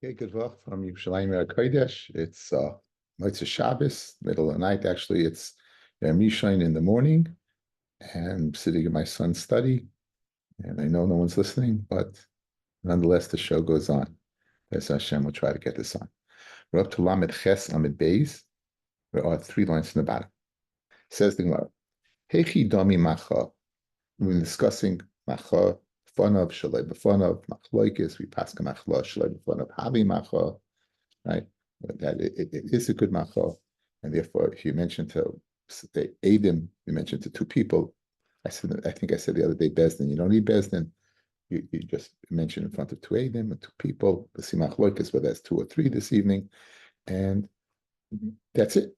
Yeah, good luck from Yerushalayim Kodesh. It's Motzei Shabbos, middle of the night. Actually, it's Mishain in the morning, and I'm sitting in my son's study, and I know no one's listening, but nonetheless, the show goes on. As Hashem will try to get this on. We're up to Lamed Ches, Lamed Beis. There are 3 lines in the bottom. Says the Gemara, Hechi Dami Macha. We've been discussing Macha, Fanav, Shalai B'Fanav, Machloikis, we pass Machla, Shalai B'Fanav, Havi Macha, right? That it is a good Macha, and therefore, if you mentioned to Adim, you mentioned to 2 people. I think I said the other day, Bezdin. You don't need Bezdin. You just mention in front of 2 Adim and 2 people. The Simachloikis, whether that's 2 or 3 this evening, and that's it.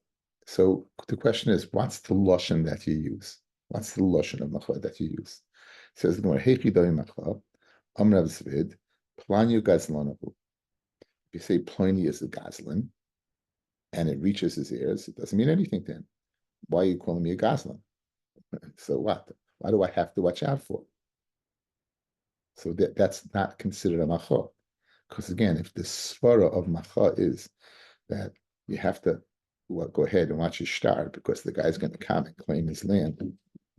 So the question is, what's the lashon that you use? What's the lashon of macha that you use? It says the Gemara, Hechi dami macha, amrav zvid, planyu gazlanahu. If you say Pliny is a gazlan, and it reaches his ears, it doesn't mean anything to him. Why are you calling me a gazlan? So what? Why do I have to watch out for? So that's not considered a macha. Because again, if the svara of macha is that you have to go ahead and watch your star because the guy's going to come and claim his land.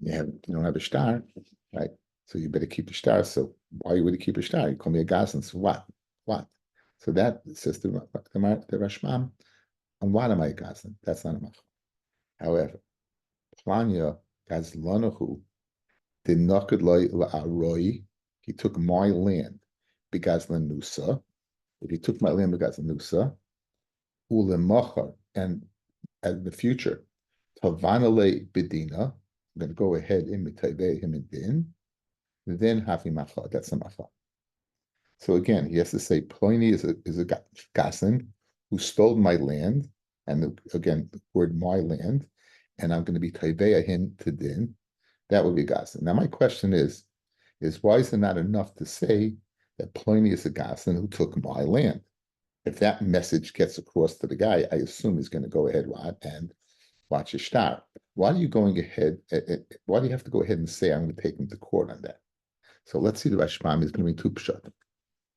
You don't have a star, right? So you better keep your star. So why would you keep a star? You call me a gazlan. So what? What? So that says the Rashbam, and what am I a gazlan? That's not a mach. However, planya gazlanahu did naked la'aroi. He took my land, begazlan nusa. If he took my land, begazlan nusa, ulemachar, and in the future, Tavanale Bedina, I'm going to go ahead and mitayveh him in din, then hafi macha, that's a macha. So again, he has to say, Pliny is a gasin who stole my land, and again, the word my land, and I'm going to be tayveh him to din. That would be a gasin. Now, my question is why is it not enough to say that Pliny is a gasin who took my land? If that message gets across to the guy, I assume he's going to go ahead and watch his star. Why are you going ahead? Why do you have to go ahead and say I'm going to take him to court on that? So let's see the Rashbam is going to be 2 pshatim.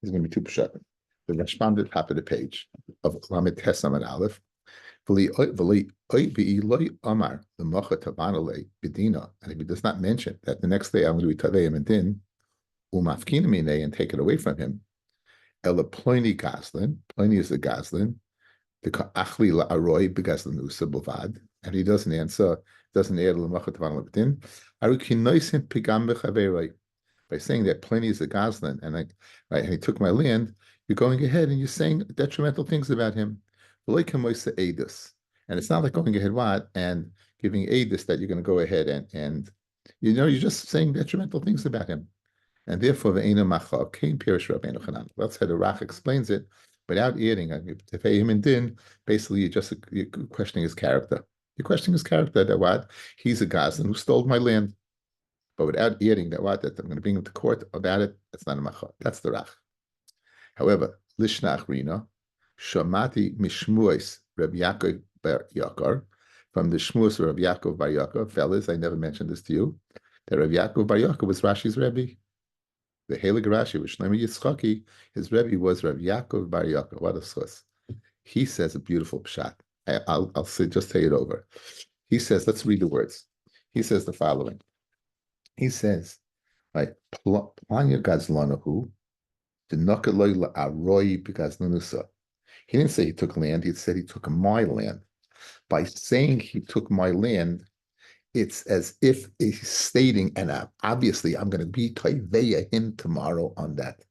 He's going to be 2 pshatim. The Rashbam at the top of the page of Lamed Tes Amud Aleph. Amar the Mocha Tavanale Bedina, and if he does not mention that the next day I'm going to be Taveim and Din, Umafkinamine, and take it away from him. Ela Pliny Gaslin, Pliny is the Gaslin, the Achli La Aroi Begazlanusa Bovad, and he doesn't answer, doesn't add Lamachat Vanalabatin. Arukinoisim Pigam Bechaveroi. By saying that Pliny is the Gaslin, and he took my land, you're going ahead and you're saying detrimental things about him. And it's not like going ahead and giving Adis that you're going to go ahead and you're just saying detrimental things about him. And therefore, ve'ena macha came Pirish Rabbeinu Chanan. That's how the Rach explains it, without adding to pay him in din. Basically, you're questioning his character. You're questioning his character that what he's a Gazlan who stole my land, but without adding that I'm going to bring him to court about it. That's not a macha. That's the Rach. However, Lishnach Rina Shamati Mishmuis Reb Yaakov Bar Yakar, from the Shmuas of Reb Yaakov Bar Yakar. Fellas, I never mentioned this to you. That Reb Yaakov Bar Yakar was Rashi's Rebbe. The Heilig Rashi, which Shlomo Yitzchaki, his Rebbe was Rav Yaakov Bar Yaakov. What a schus. He says a beautiful pshat. I'll just say it over. He says, let's read the words. He says the following. He says, right, Planya Gazlanahu, the Nakaloi La'aroi Begazlanusa. He didn't say he took land, he said he took my land. By saying he took my land, it's as if he's stating, and obviously I'm going to be tayveya him tomorrow on that.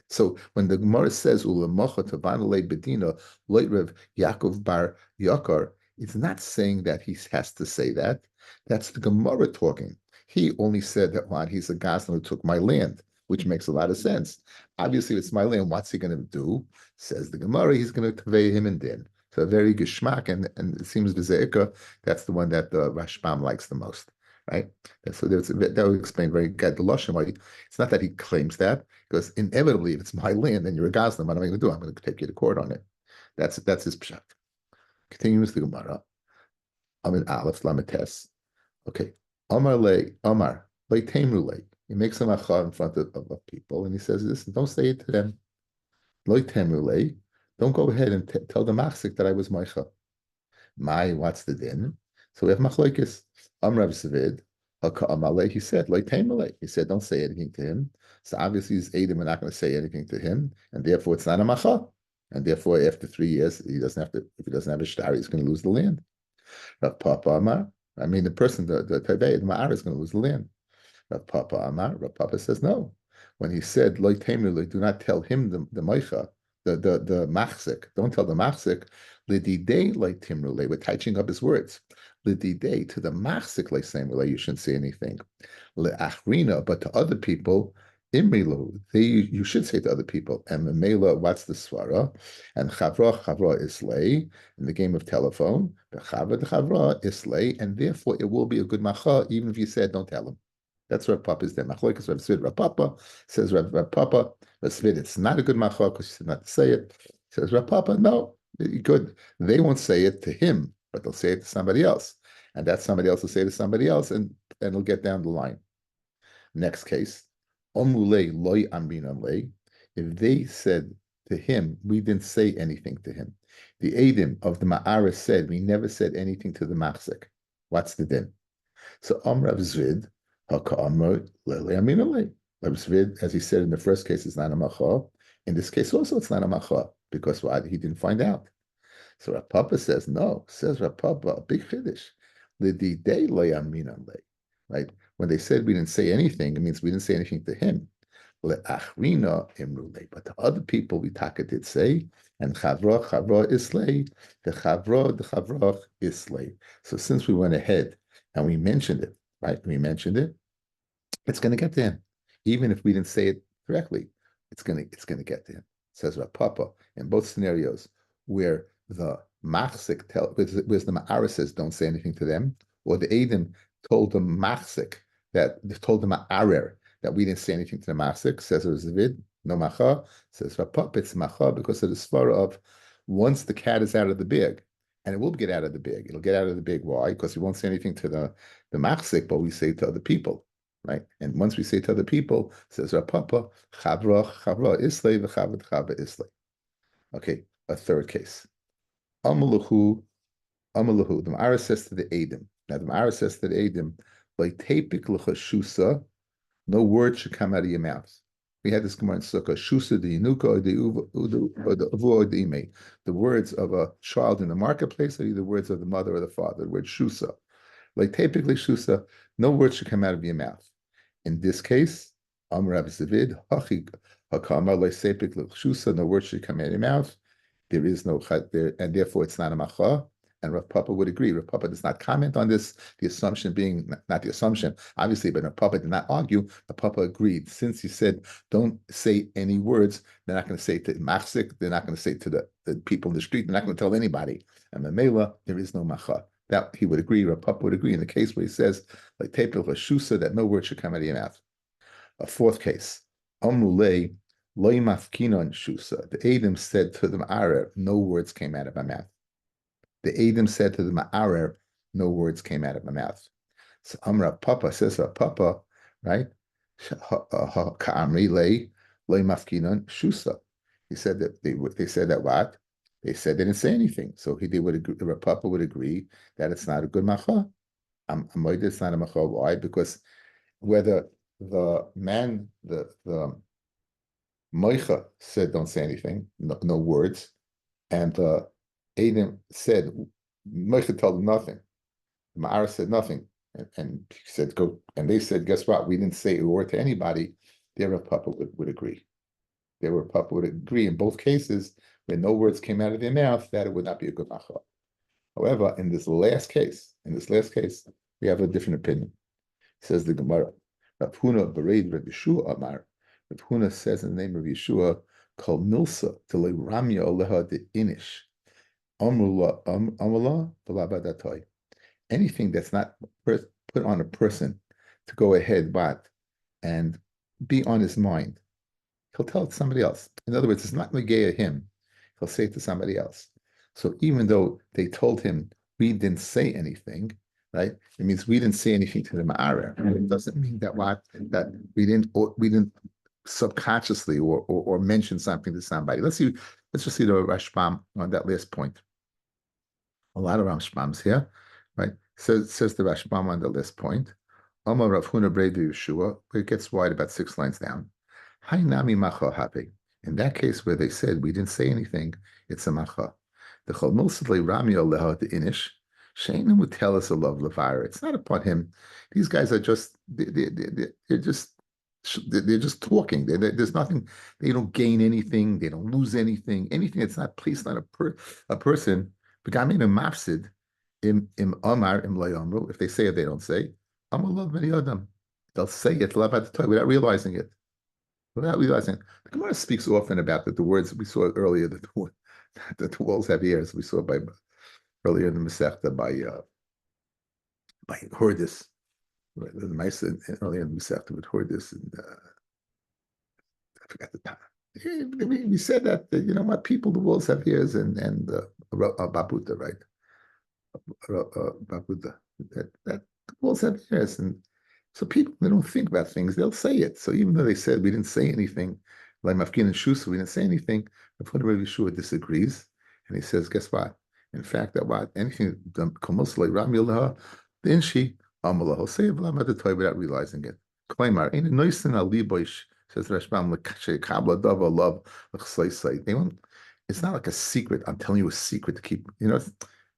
So when the Gemara says ulamacha tavanale bedina loitrev Yaakov Bar Yakar, it's not saying that he has to say that. That's the Gemara talking. He only said that he's a Gazlan who took my land, which makes a lot of sense. Obviously, if it's my land, what's he going to do? Says the Gemara, he's going to tayveya him in din. So a very geschmack, and it seems V'zeika, that's the one that the Rashbam likes the most, right? So that would explain very good the Lashon why it's not that he claims that, because inevitably, if it's my land and you're a Gazlan, what am I going to do? I'm going to take you to court on it. That's his pshat. Continues the Gemara. Amid Aleph Lamites. Okay. Amar le Temru le. He makes a macha in front of people, and he says, "Listen, don't say it to them. Lo Temru le. don't go ahead and tell the machzik that I was moicha. What's the din? So we have machlokes. Rav Zvid, he said, like Taimale. He said, don't say anything to him. So obviously, his Adam are not going to say anything to him, and therefore it's not a macha. And therefore, after 3 years, he doesn't have to. If he doesn't have a shtar, he's going to lose the land. Rav Papa Amar. I mean, the person, the Tavei, the Ma'ar is going to lose the land. Rav Papa Amar. Rav Papa says no. When he said, "Lo Taimale," do not tell him the moicha, the machzik. Don't tell the machzik. Lididei like timrule. We're touching up his words. Lididei to the machzik like saying, "Well, you shouldn't say anything." Le'achrina, but to other people, imrilu. You should say to other people. And memela, what's the svara? And chavra is lay in the game of telephone. The chavra is lay, and therefore it will be a good macha, even if you said don't tell him. That's Rav Papa's there. Machlokes Rav Zvid, Rav Papa says Rav Papa. Rav Zvid, it's not a good macha because he said not to say it. Says Rav Papa, no, good. They won't say it to him, but they'll say it to somebody else, and that somebody else will say it to somebody else, and it'll get down the line. Next case, Omule loy amrinan lay. If they said to him, we didn't say anything to him. The Adim of the Ma'ara said, we never said anything to the Machzik. What's the din? So Rav Zvid, Rav Zvid, as he said in the first case, is not a macha. In this case also, it's not a macha because why? He didn't find out. So Rav Papa says no. Says Rav Papa, a big chiddush. Right? When they said we didn't say anything, it means we didn't say anything to him. But to other people, we taka did say, and chavra islay, the chavra islay. So since we went ahead and we mentioned it, right? We mentioned it. It's going to get to him, even if we didn't say it directly. It's going to get to him. Says Rav Papa in both scenarios where the machzik where the ma'ara says don't say anything to them, or the Adam told the machzik told the ma'arer that we didn't say anything to the machzik. Says Rav Zvid, no macha. Says Rav Papa, it's macha because of the svara of once the cat is out of the bag. And it will get out of the bag. It'll get out of the bag. Why? Because we won't say anything to the machzik, but we say to other people, right? And once we say to other people, says Rav Papa, chavra islay v'chavra islay. Okay, a third case. Amalahu, the Ma'ara says to the Adam. Now the Ma'ara says to the Adam, like tapik l'chashusa, no word should come out of your mouth. We had this Gemara in Sukkah, Shusa the Yanuka or the Avu or the Ime. The words of a child in the marketplace are the words of the mother or the father, the word Shusa. Like typically Shusa, no word should come out of your mouth. In this case, Amr Rabbi Zavid, Hakama, like Sepik Shusa, no word should come out of your mouth. There is no chat there, and therefore it's not a macha. And Rav Papa would agree. Rav Papa does not comment on this, the assumption being, not the assumption, obviously, but Rav Papa did not argue. Rav Papa agreed. Since he said, don't say any words, they're not going to say to Machzik, they're not going to say to the people in the street, they're not going to tell anybody. And Mamela, there is no macha. That he would agree, Rav Papa would agree in the case where he says, like Tepil Vashusa, that no word should come out of your mouth. A fourth case, Amrulei, Loy Mafkinon Shusa. The Adam said to the Ma'arer, no words came out of my mouth. The Adam said to the Ma'arer, no words came out of my mouth. So Amra Papa says Papa, right? Ka'amri lay mafkinon shusa. He said that they said that what? They said they didn't say anything. So Papa would agree that it's not a good macha. It's not a macha. Why? Because whether the man, the Moicha said don't say anything, no words, and the Adam said, Moshe told him nothing. Ma'ara said nothing. And he said, go. And they said, guess what? We didn't say a word to anybody. Their Rav Papa would agree. Their Rav Papa would agree in both cases, when no words came out of their mouth, that it would not be a good macha. However, in this last case, we have a different opinion. Says the Gemara. Rav Huna bereid Rav Yeshua Amar. Rav Huna says in the name of Yeshua, Kol Milsa to le Ramya Oleha de Inish. Anything that's not put on a person to go ahead and be on his mind, he'll tell it to somebody else. In other words, it's not negaya him. He'll say it to somebody else. So even though they told him we didn't say anything, right? It means we didn't say anything to the ma'ara. It doesn't mean that we didn't subconsciously or mention something to somebody. Let's just see the Rashbam on that last point. A lot of Rashbams here, right? Says the Rashbam on the last point. Omar Rav Huna Breda Yeshua, it gets wide about 6 lines down. Hai nami macha hape. In that case where they said we didn't say anything, it's a macha. The chol milsadle rami aleha the inish. Shainim would tell us a love levire. It's not upon him. These guys are just they're just talking. There's nothing. They don't gain anything. They don't lose anything. Anything that's not placed on a person. Begamin a mafsid im amar im layamru. If they say it, they don't say. Amalov many adam. They'll say it without realizing it. Without realizing it. The Gemara speaks often about that the words we saw earlier that the walls have ears. We saw earlier in the Masechta by Hordis. Right, the mice earlier in the Masechta with Hordis, and I forgot the time. We said that you know what, people, the walls have ears, and Babuta, right? Babuta, that the walls have ears, and so people, they don't think about things, they'll say it. So even though they said we didn't say anything, like Mafkin and Shusa, we didn't say anything, Rabbi Yeshua disagrees, and he says, guess what? In fact, that what anything komosle Ramilah, then she Amalah say without realizing it. Klaimar ain't noisin aliboish, says Rashbam kabla dava love it's not like a secret. I'm telling you a secret to keep. You know,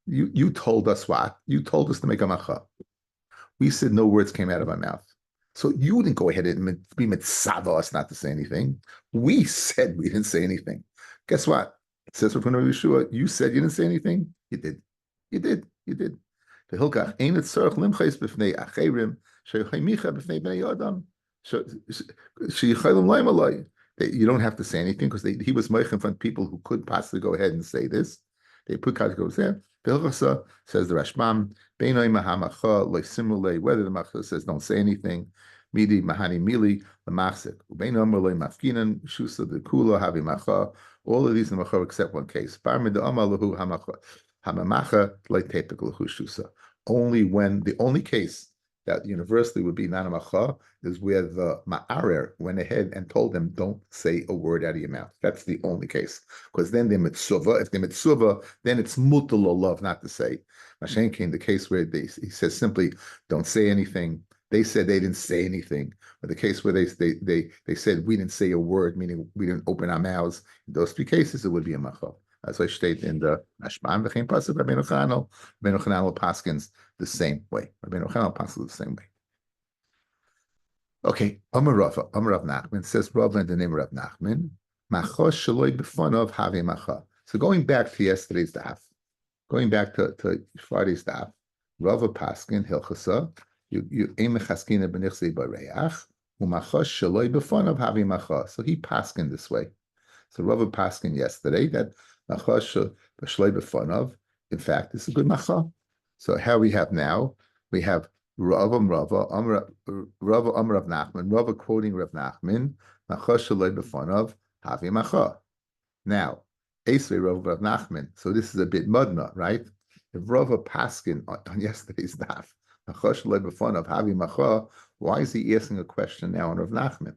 you told us what? You told us to make a macha. We said no words came out of our mouth. So you didn't go ahead and be mitzvah us not to say anything. We said we didn't say anything. Guess what? It says from Yeshua, you said you didn't say anything. You did. You did. You did. The hilkach ain't it tzarich limchais b'fnei acherim sheychaymicha b'fnei bnei adam sheyichaylim laim alay. You don't have to say anything because he was meich in front of people who could possibly go ahead and say this. They put categories there. The says the Rashbam, Beinoi mahamacha loisimule, whether the macha says don't say anything, midi mahani mili lemachzik, Beinom loy mafkinan shusa the kula havi macha. All of these in the macha except one case. Bar mida amalahu hamacha hamamacha loitepik lahu shusa. Only when the only case that universally would be nanamacha is where the ma'arer went ahead and told them, don't say a word out of your mouth. That's the only case. Because then they're mitzvah. If they're mitzvah, then it's mutal love not to say. Mashen came the case where he says simply, don't say anything. They said they didn't say anything. But the case where they said we didn't say a word, meaning we didn't open our mouths, in those 3 cases, it would be a macha. As I state in the Ashbam, v'chein pasuk Rabbeinu Chananel paskins the same way. Rabbeinu Chananel paskins the same way. Okay, Amar Rav Nachman says Rav in the name of Rav Nachman, Macha shaloi b'fonov have macha. So going back to yesterday's daf, going back to Friday's daf, Rav paskin hilchasa you aim mechaskina b'nichsei b'reach u'macha shaloi b'fonov have macha. So he paskin this way. So Rav paskin yesterday that macha shaloi b'fonov. In fact, it's a good macha. So how we have now, we have Rav Rav Nachman, Rav quoting Rav Nachman, macha shaloi b'fonov havi macha. Now, Esrei Rav Nachman. So this is a bit mudna, right? If Rav paskin on yesterday's daf, macha shaloi b'fonov havi macha, why is he asking a question now on Rav Nachman?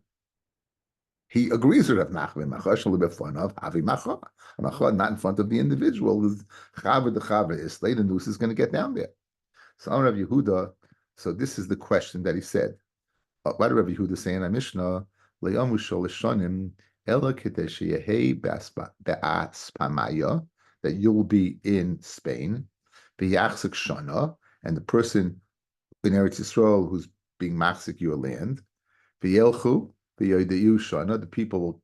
He agrees with Rav Nachman. Macha shaloi b'fonov havi macha. Macha not in front of the individual. Is chava the chava is the noose is going to get down there. So Rav Yehuda. So this is the question that he said. Why did Rabbi Yehuda say in our Mishnah, Le'amu sholashonim ela k'tei sheyehei be'aspamaya, that you'll be in Spain, be'yachzik shana, and the person in Eretz Yisrael who's being machzik your land, be'yelchu be'yodeyu shana, the people will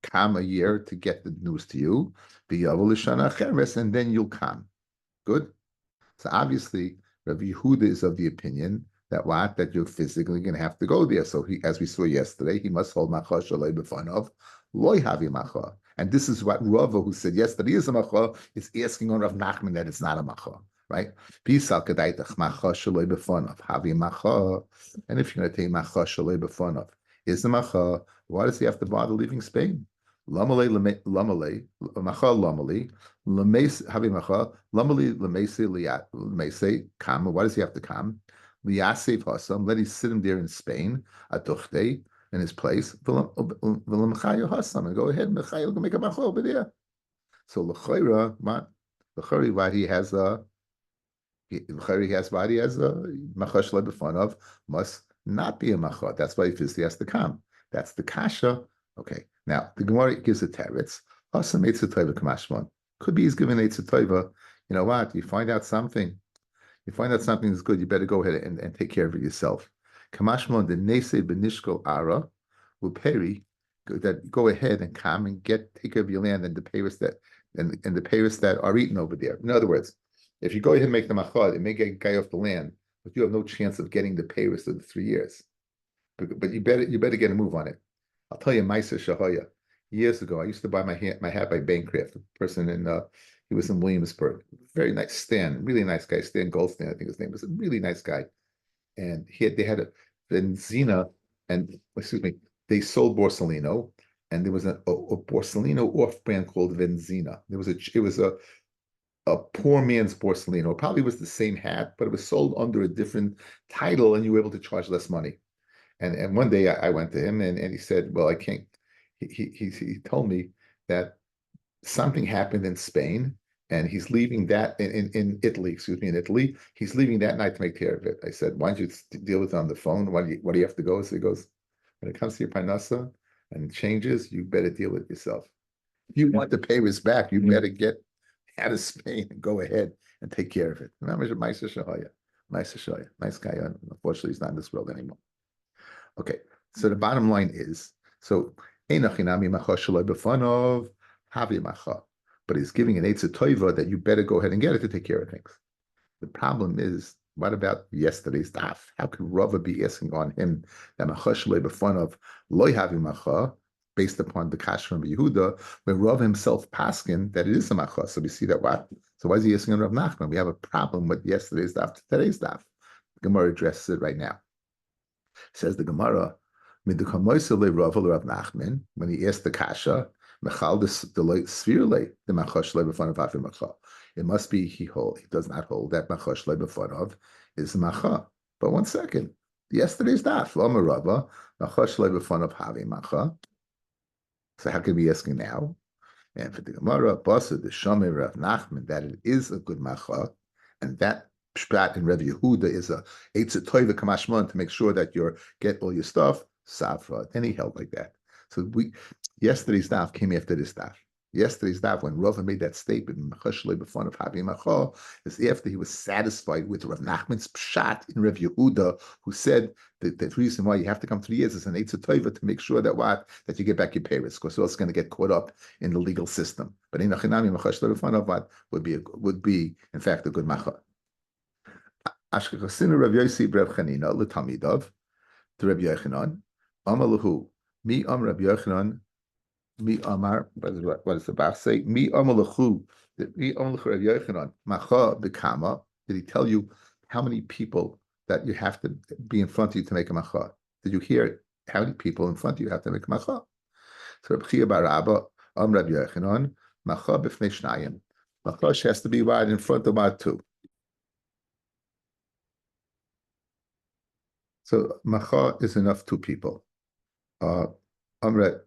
come a year to get the news to you, be'yavu l'shana cheres, and then you'll come. Good? So obviously, Rabbi Yehuda is of the opinion that what? That you're physically going to have to go there. So he, as we saw yesterday, he must hold macha shaloi b'fonov loy havi macha. And this is what Rava, who said yesterday is a macha, is asking on Rav Nachman that it's not a macha, right? Pisal kedaitach macha shaloi b'fonov havi macha. And if you're going to take macha shaloi b'fonov, is the macha? Why does he have to bother leaving Spain? Lamalei macha lamali lemeis havi macha lamali lemeisi liat lemeisi kam. Why does he have to come? Liyasev hasam. Let him sit him there in Spain. Atuchte in his place, and go ahead and make a macha over there. So l'chayra, why he has a macha shle b'fanav must not be a macha. That's why he physically has to come. That's the kasha. Okay. Now the Gemara gives a teretz. Hasam eitzah toiva kamashmon. Could be he's giving eitzah toiva. You know what? You find out something is good. You better go ahead and take care of it yourself. Kamashmon the nese benishkol ara uperi, that go ahead and come and take care of your land and the payers that are eaten over there. In other words, if you go ahead and make the machad, it may get a guy off the land, but you have no chance of getting the payers of the 3 years. But you better get a move on it. I'll tell you, Maisa Shahaya. Years ago, I used to buy my hat by Bancroft, a person he was in Williamsburg. Very nice Stan, really nice guy, Stan Goldstein, I think his name was, a really nice guy. And they had a Benzina, and they sold Borsalino, and there was a Borsalino off-brand called Venzina. It was a poor man's Borsalino. It probably was the same hat, but it was sold under a different title, and you were able to charge less money. And one day I went to him, and he said, "Well, I can't." He told me that something happened in Spain, and he's leaving that in Italy. In Italy, he's leaving that night to make care of it. I said, "Why don't you deal with it on the phone? Why do you have to go?" So he goes, "When it comes to your parnasa and it changes, you better deal with it yourself. If you want the payers back, you better get out of Spain and go ahead and take care of it." Remember, Maisa Shahaya, nice guy. Unfortunately, he's not in this world anymore. Okay, so the bottom line is, so Einachinami macha shaloi b'fanov havi macha, but he's giving an eitzah toiva that you better go ahead and get it to take care of things. The problem is, what about yesterday's daf? How could Rava be asking on him that macha shaloi b'fanov loy havi macha based upon the kash from Yehuda, when Rava himself paskin that it is a macha? So we see that what? So why is he asking on Rav Nachman? We have a problem with yesterday's daf to today's daf. The Gemara addresses it right now. Says the Gemara, when he asked the kasha, it must be he does not hold that machash lebefanov is macha. But one second, yesterday's daf Rava machash lebefanov havi macha. So how can we be asking now? And for the Gemara, Basra the Shomer Rav Nachman, that it is a good macha, and that Pshat in Rabbi Yehuda is a eitzah toiva kamashmon to make sure that you get all your stuff. Safra. Then he held like that. So yesterday's daf came after this daf. Yesterday's daf, when Rava made that statement, is after he was satisfied with Rav Nachman's pshat in Rabbi Yehuda, who said that the reason why you have to come 3 years is an eitzah toiva to make sure that you get back your payers, because else going to get caught up in the legal system. But in would be in fact a good macha. Ashkechasinu Rav Yossi Rav Chanina l'Talmidav to Rav Yochanan Amalahu Mi Rabbi Yochanan Mi Amar. What does the Bach say? Mi Amalahu Mi Amalahu Rav Yochanan Macha B'Kama. Did he tell you how many people that you have to be in front of you to make a macha? Did you hear how many people in front of you have to make a macha? So Rabbi Chia bar Abba Rabbi Yochanan Macha B'Fnei Shnayim. Macha has to be right in front of about 2. So macha is enough 2 people. So Rabbi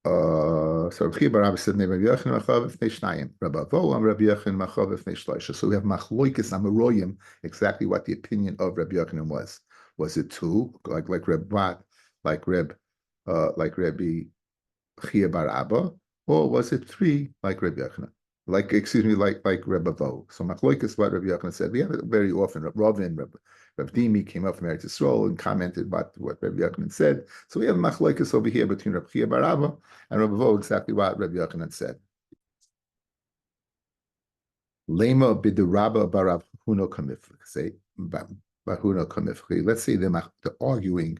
Rabbi said, Rabbi Yochanan macha b'fnei shnayim. Rabbi Vo Rabbi Yochanan macha b'fnei shloisha. So we have machloikis amaroyim, exactly what the opinion of Rabbi Yochanan was. Was it 2, like Rabbi Chia bar Abba, or was it 3, like Rabbi Yochanan? Like Rabbi Vo. So machloikis, what Rabbi Yochanan said. We have it very often. Rav Dimi came up from Eretz Yisrael and commented about what Rabbi Yochanan said. So we have machlokes over here between Rabbi Chia bar Abba and Rabbi Vo, exactly what Rabbi Yochanan said. Lema b'derabba barav huno kamifli. Let's say the arguing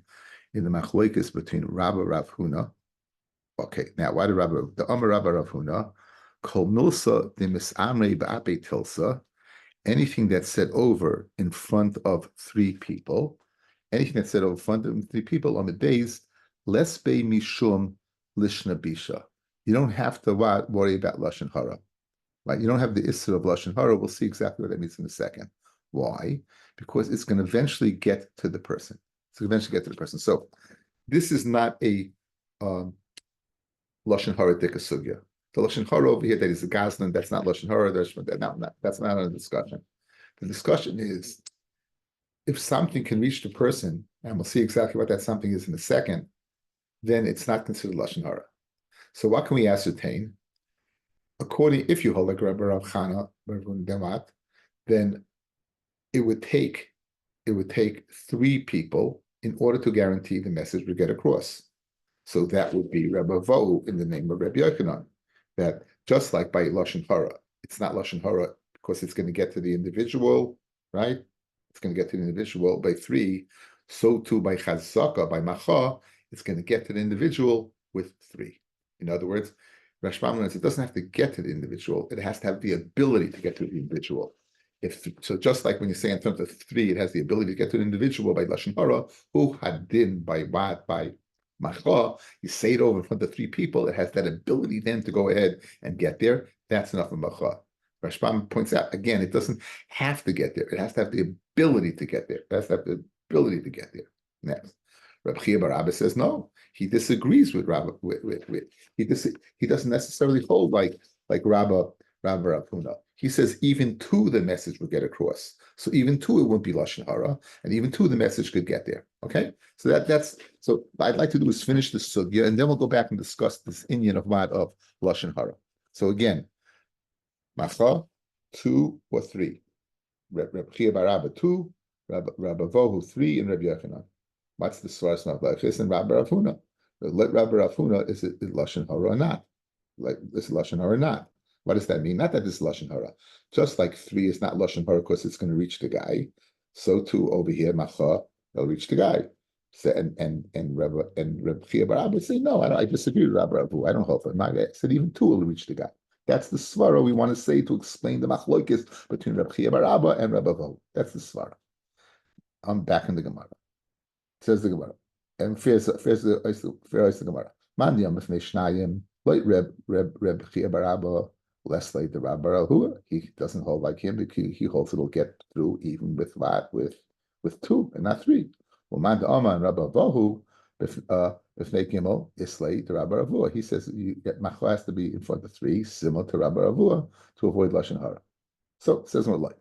in the machlokes between Rabba Rav Huna. Okay, now why the Rabba? The Amar Rabba Rav Huna kol milsa de misamrei ba'ape tilsa. Anything that's said over in front of 3 people, anything that's said over in front of 3 people on the days, les be mishum lishna bisha. You don't have to worry about lashon hara, right? You don't have the issur of lashon hara. We'll see exactly what that means in a second. Why? Because it's going to eventually get to the person. So this is not a um, lashon hara dika sugya. The lashon hara over here that is a gazlan, that's not lashon hara. That's not a discussion. The discussion is if something can reach the person, and we'll see exactly what that something is in a second, then it's not considered lashon hara. So what can we ascertain? According, if you hold like Rabbi Rav Chana, then it would take three people in order to guarantee the message would get across. So that would be Rabbi Vohu in the name of Rabbi Yochanan. That just like by lashon hara, it's not lashon hara because it's going to get to the individual, right? It's going to get to the individual by three. So too by chazaka, by macha, it's going to get to the individual with three. In other words, Rashbam says it doesn't have to get to the individual; it has to have the ability to get to the individual. So, just like when you say in terms of three, it has the ability to get to the individual by lashon hara. Who hadin by what by macha? You say it over in front of three people. It has that ability then to go ahead and get there. That's enough of macha. Rashbam points out again, it doesn't have to get there. It has to have the ability to get there. It has to have the ability to get there. Next, Rabbi Chia bar Abba says no. He disagrees with Rabbi. He doesn't necessarily hold like Rabbi Rav Huna. He says even two the message would get across. So even two it wouldn't be lashon hara, and even two the message could get there. Okay, so that's so. What I'd like to do is finish the sugya, and then we'll go back and discuss this inyan of lashon hara. So again, macha, two or three. Rabbi Chia bar Abba two, Rabbi Vohu three, and Rabbi Yochanan. What's the source of Mavlachis and Rabbi Rav Huna? Let Rabbi Rav Huna is it lashon hara or not? Like this lashon hara or not? What does that mean? Not that this is lashon hara. Just like three is not lashon hara because it's going to reach the guy. So too over here, macha, they'll reach the guy. So, and Rabbi Chia bar Abba say no. I disagree with Rabbi Rav Huna. I don't hold for my guy. Said even two will reach the guy. That's the svara we want to say to explain the machlokes between Rabbi Chia bar Abba and Rabbi Vohu. That's the svara. I'm back in the Gemara. Says the Gemara, and fair the Gemara. Man yom ifnei shnayim like Reb Chia bar Abba less like the Rabbi Rav. He doesn't hold like him because he holds it'll get through even with what with two and not three. Well, man the Amma and Rabbi Vahu ifnei gimel islay the Rabbi Rav. He says macha has to be in front of three, similar to Rabbi Rav to avoid lashon hara. So it says more like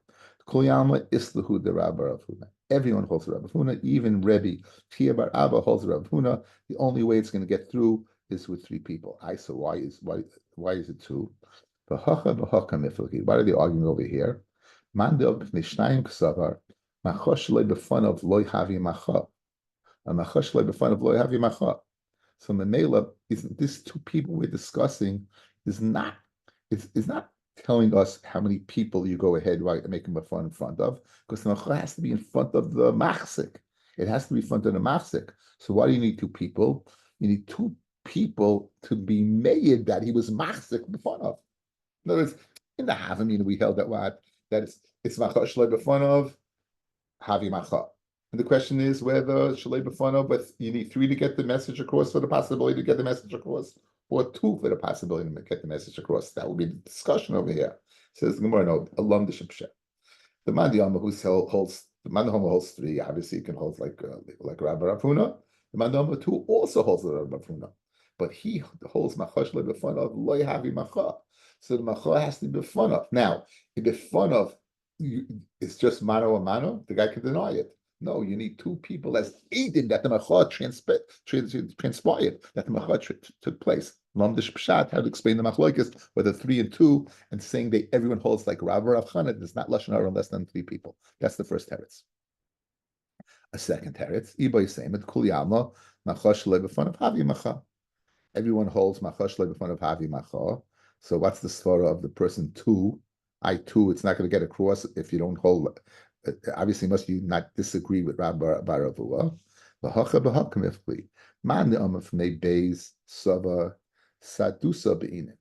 Kulyama islahu the Rabbi Rav. Everyone holds the Rabbi Huna, even Rebbe Chia bar Abba holds the Rabbi Huna. The only way it's going to get through is with three people. So why is it two? Why are they arguing over here? Mandel b'fnei k'savar machosh loy b'fun of loy havi macha. A machosh loy b'fun of loy havi macha. So Memela is this two people we're discussing is not it's not telling us how many people you go ahead right and make them a fun in front of, because the macha has to be in front of the machzik. It has to be in front of the machzik. So why do you need two people? You need two people to be made that he was machzik in front of. In other words, in the Havamina we held that it's macha shloi b'fun of havi macha. And the question is whether shalei b'fanav, but you need three to get the message across for the possibility to get the message across, or two for the possibility to get the message across. That will be the discussion over here. Says the Gemara, no, alum the shipshet. The Mandiyama who holds the Mandiyama holds three. Obviously, he can hold like Rabbi Rav Huna. The Mandiyama two also holds the Rabbi Rav Huna, but he holds machash le b'fanav loy havi macha. So the macha has to be b'fanav. Now, if b'fanav it's just mano a mano, the guy can deny it. No, you need two people as aided that the macha transpired, that the macha took place. Lamdish Pshat, how to explain the machlokes, whether three and two, and saying that everyone holds like Rav Rav Chana, there's not lashon hara less than three people. That's the first teretz. A second teretz, Iba same at Kulyama, machash lebefun of Havi Macha. Everyone holds machash lebefun of Havi Macha. So what's the svara of the person two? I two, it's not going to get across if you don't hold. Obviously, must you not disagree with Rabbi Baravua? Man the amafnei beis sava sadusa be'inim.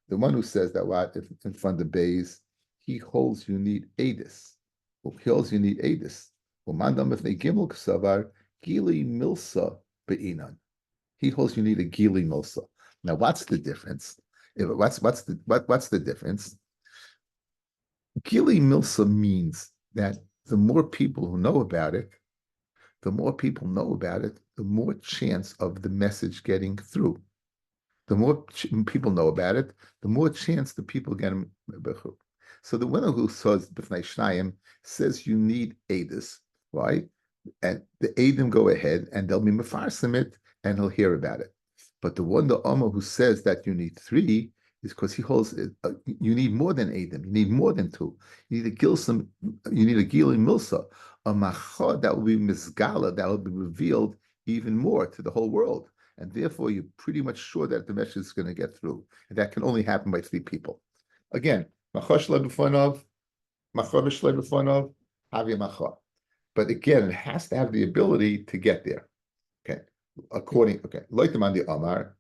The one who says that what if in front of beis, he holds you need edis. He holds you need edis. Man the amafnei gimel ksavar gili milsa be'inan. He holds you need a gili milsa. Now, what's the difference? What's the difference? Gili milsa means that the more people who know about it, the the more chance of the message getting through. The more people know about it, the more chance the people get them. So the one who says B'fnai Shnayim says you need Adis. Why? And the Adim go ahead and they'll be mefarsim it and he'll hear about it. But the one, the Amma who says that you need three is because he holds you need more than Adim, you need more than two. You need a Gilsum, you need a Gili Milsa, a Machah that will be Mizgala, that will be revealed even more to the whole world. And therefore, you're pretty much sure that the message is going to get through. And that can only happen by three people. Again, Machah Shlei B'Fanov, Machah Shlei B'Fanov, Havya Machah. But again, it has to have the ability to get there. Okay. Like the Mandi Amar,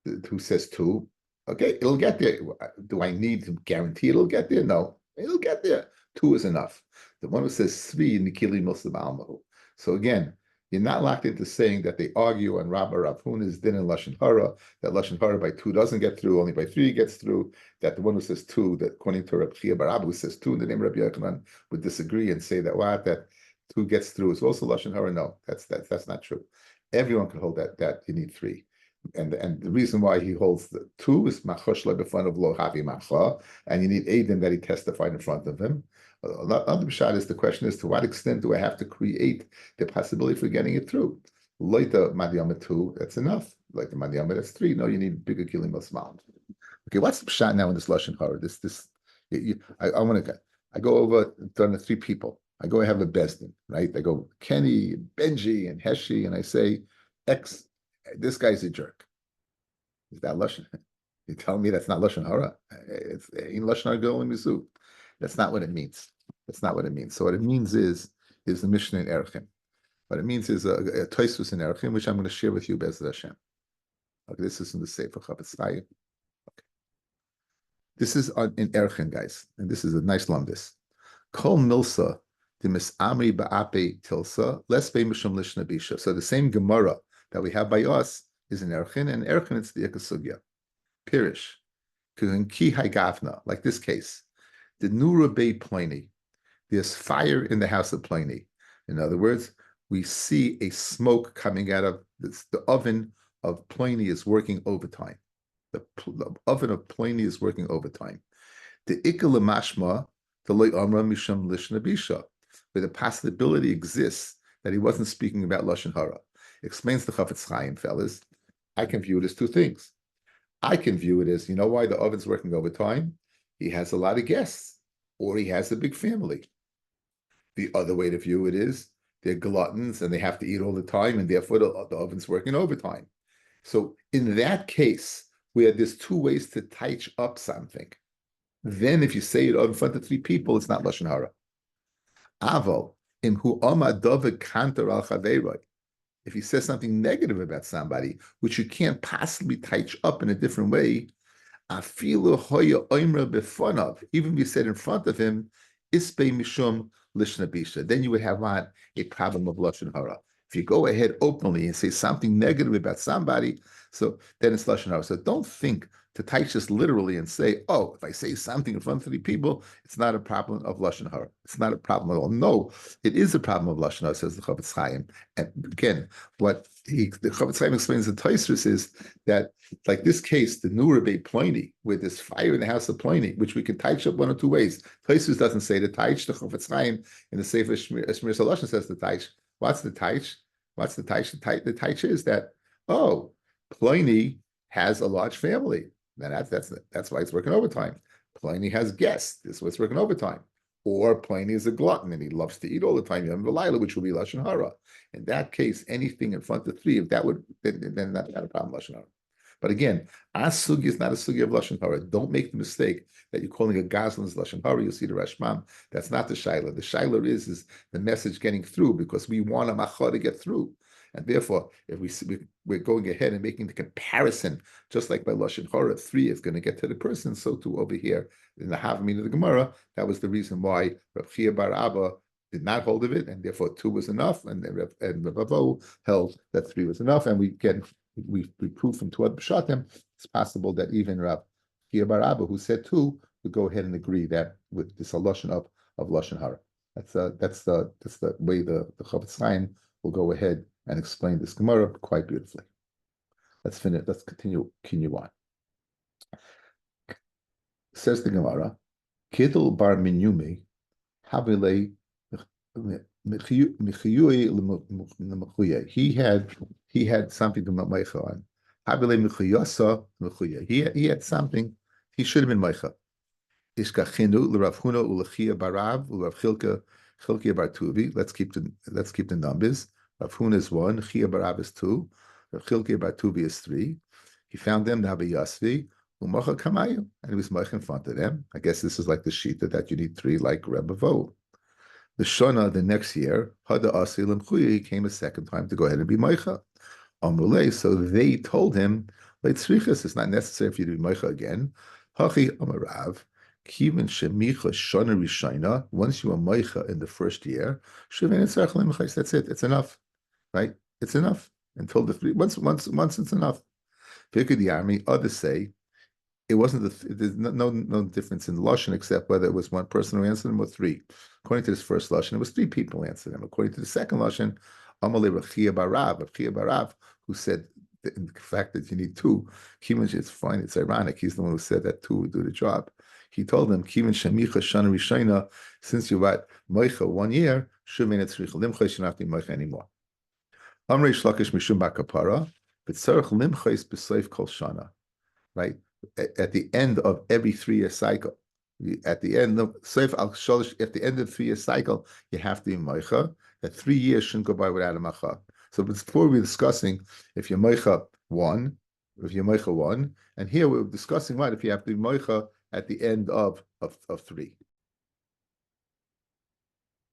who says two. Okay, it'll get there. Do I need to guarantee it'll get there? No, it'll get there. Two is enough. The one who says three, Nikili Muslim Almahu. So again, you're not locked into saying that they argue on Rabba Rav Huna's din and Lashon Hara, that Lashon Hara by two doesn't get through, only by three gets through, that the one who says two, that according to Rabbi Chia Bar Abba, who says two in the name of Rabbi Yochanan, would disagree and say that two gets through is also Lashon Hara. No, that's not true. Everyone can hold that you need three. And the reason why he holds the two is Machosh in front of Lo Havi Macha, and you need Aiden that he testified in front of him. Other B'shad is the question is to what extent do I have to create the possibility for getting it through? Loita Madiyama 2, that's enough. Like the Madiyama, that's 3. No, you need bigger Gilim Osman. Okay, what's the B'shad now in this Lashon Hara? I go over done the 3 people. I go have a Besdin, right? I go Kenny, Benji, and Heshi, and I say, this guy's a jerk. Is that Lashon? You tell me that's not Lashon Hara? It's in Lashon Hara G'olim Mizu. That's not what it means. That's not what it means. So what it means is the Mishnah in Erechim. What it means is a Tosfos in Erechim, which I'm going to share with you, Be'ezras Hashem. Okay, this is in the Sefer Chafetz Chaim. Okay. This is in Erechim, guys, and this is a nice lumdis. Kol milsa the misamri ba'ape tilsa les be mishum lishna bisha. So the same Gemara that we have by us is in Erechim, and Erechim it's the Ekasugya. Pirish. Ki haigavna, like this case. The Nura Bay Pliny, there's fire in the house of Pliny. In other words, we see a smoke coming out of this, the oven of Pliny is working overtime. The oven of Pliny is working overtime. The Ikala Mashma, the Loy Amra Misham Lishna Bisha, where the possibility exists that he wasn't speaking about Lashon Hara. Explains the Chafetz Chaim, fellas. I can view it as 2 things. I can view it as, you know why the oven's working overtime? He has a lot of guests, or he has a big family. The other way to view it is they're gluttons and they have to eat all the time, and therefore the oven's working overtime. So in that case, where there's 2 ways to teach up something, then if you say it in front of 3 people, it's not Lashon Hara. Aval, imhu amad david kantar al chaveiroi. If he says something negative about somebody, which you can't possibly teach up in a different way, even if you said in front of him, ispe mishum lishna bisha, then you would have a problem of Lashon Hara. If you go ahead openly and say something negative about somebody, so then it's Lashon Hara. So don't think to teach this literally and say, oh, if I say something in front of 3 people, it's not a problem of Lashon Hara. It's not a problem at all. No, it is a problem of Lashon Hara, says the Chafetz Chaim. And again, what the Chafetz Chaim explains in Tosfos is that, like this case, the Nura Bay Pliny, where there's fire in the house of Pliny, which we can teach up 1 or 2 ways. Tosfos doesn't say the teich. The Chafetz Chaim in the Sefer Shmir Saloshin says the teich. What's the teich? What's the teich? The teich is that, oh, Pliny has a large family. And that's why it's working overtime. Pliny has guests. This is why it's working overtime. Or Pliny is a glutton and he loves to eat all the time. Yom V'Layla, which will be Lashon Hara. In that case, anything in front of 3, if that would, then that's not a problem Lashon Hara. But again, our sugi is not a sugi of Lashon Hara. Don't make the mistake that you're calling a Gazlan's Lashon Hara. You'll see the Rashmam. That's not the Shaila. The Shaila is the message getting through because we want a Machar to get through. And therefore, if we're going ahead and making the comparison, just like by Lashon Hara, 3 is going to get to the person, so too over here in the Havamina of the Gemara, that was the reason why Rabbi Chia Bar Abba did not hold of it, and therefore 2 was enough, and Rabbi held that 3 was enough, and we prove from 2 B'Shatim, it's possible that even Rabbi Chia Bar Abba, who said 2, would go ahead and agree that with this Lashon up of Lashon Hara. That's the way the Chafetz Chaim will go ahead and explained this Gemara quite beautifully. Let's finish. Let's continue on. Says the Gemara, Kidul bar minyumi habile he had something to meicha on. Habile mechiyasa mechuye. He had something. He should have been meicha. Ishkachinu l'Rav Huna u'lechia barav u'Rav Chilkia bar Tuvi. Let's keep the numbers. Rav Huna is 1, Chia barav is 2, Rav Chilkia bar Tuvi is 3. He found them to Yasvi u'mocha kamayu, and he was meicha in front of them. I guess this is like the shita that you need 3, like Rebbe Vo. The Shona, the next year, Hada Asi Lemchuya, he came a second time to go ahead and be meicha. Amrulei, so they told him, it's not necessary for you to be meicha again. Hachi Amarav. Kivin shemicha shana rishayna. Once you are meicha in the first year, that's it. It's enough, right? It's enough until the 3. Once it's enough. Pick the army. Others say it wasn't. There's no difference in the lashon except whether it was one person who answered him or 3. According to this first lashon, it was 3 people who answered him. According to the second lashon, Amalei Rechia Barav, who said the fact that you need 2. Kivin, it's fine. It's ironic. He's the one who said that 2 would do the job. He told them, "Kivin shemicha shana rishayna. Since you're at meicha 1 year, shuvin etzricha limcha. You don't have to be meicha anymore." Amrei shlakish mishum bakapara, but tzarich limchais b'seif kol shana. Right at the end of every 3-year cycle, at the end of seif al sholish, at the end of the 3-year cycle, you have to be meicha. That 3 years shouldn't go by without a macha. So before we're discussing if you're meicha 1, and here we're discussing what if you have to be meicha at the end of 3.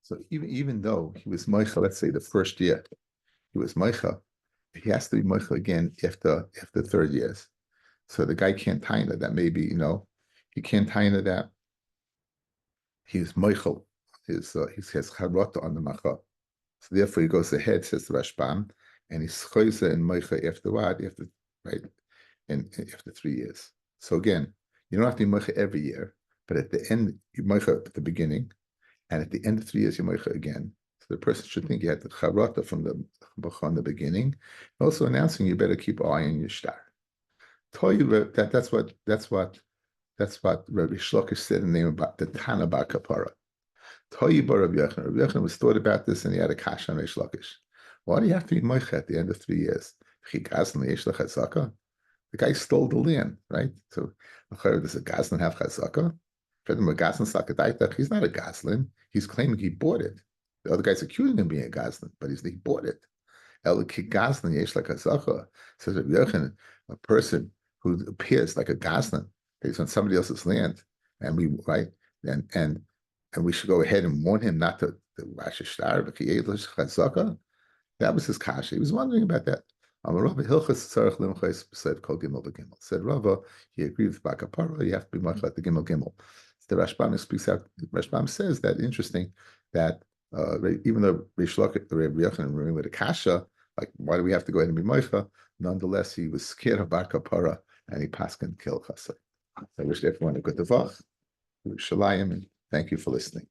So even though he was meicha, let's say the first year, he was meicha, he has to be meicha again after 3rd years. So the guy can't tie into that. Maybe he can't tie into that. He's meichel. He has charata on the macha. So therefore he goes ahead, says the Rashbam, and he's choyza and meicha after what? And after 3 years. So again, you don't have to be meicha every year, but at the end, you meicha at the beginning, and at the end of 3 years, you meicha again. So the person should think you had the charata from the bracha in the beginning, also announcing you better keep an eye on your star. Tell you that's what Rabbi Shlokish said in the name about the Tana Bar Kapara. Tell you about Rabbi Yochanan. Rabbi Yochanan was thought about this, and he had a kasha on Rabbi Shlokish. Why do you have to be meicha at the end of 3 years? The guy stole the land, right? So, does a Goslin have chazaka? He's not a Goslin. He's claiming he bought it. The other guy's accusing him of being a Goslin, but he bought it. Goslin yesh like chazaka. Says Rabbi Yochanan, a person who appears like a Goslin is on somebody else's land, and we should go ahead and warn him not to wash his shtar. That was his kasha. He was wondering about that. Said Rava, he agreed with Bakapara, you have to be much like the Gimel Gimel. The Rashbam speaks out. Rashbam says that interesting that even though Rabbi Yochanan remember the kasha, like why do we have to go ahead and be meicha? Nonetheless, he was scared of Bakapara and he paskin kill chassid. I wish everyone a good davach, shalayim, and thank you for listening.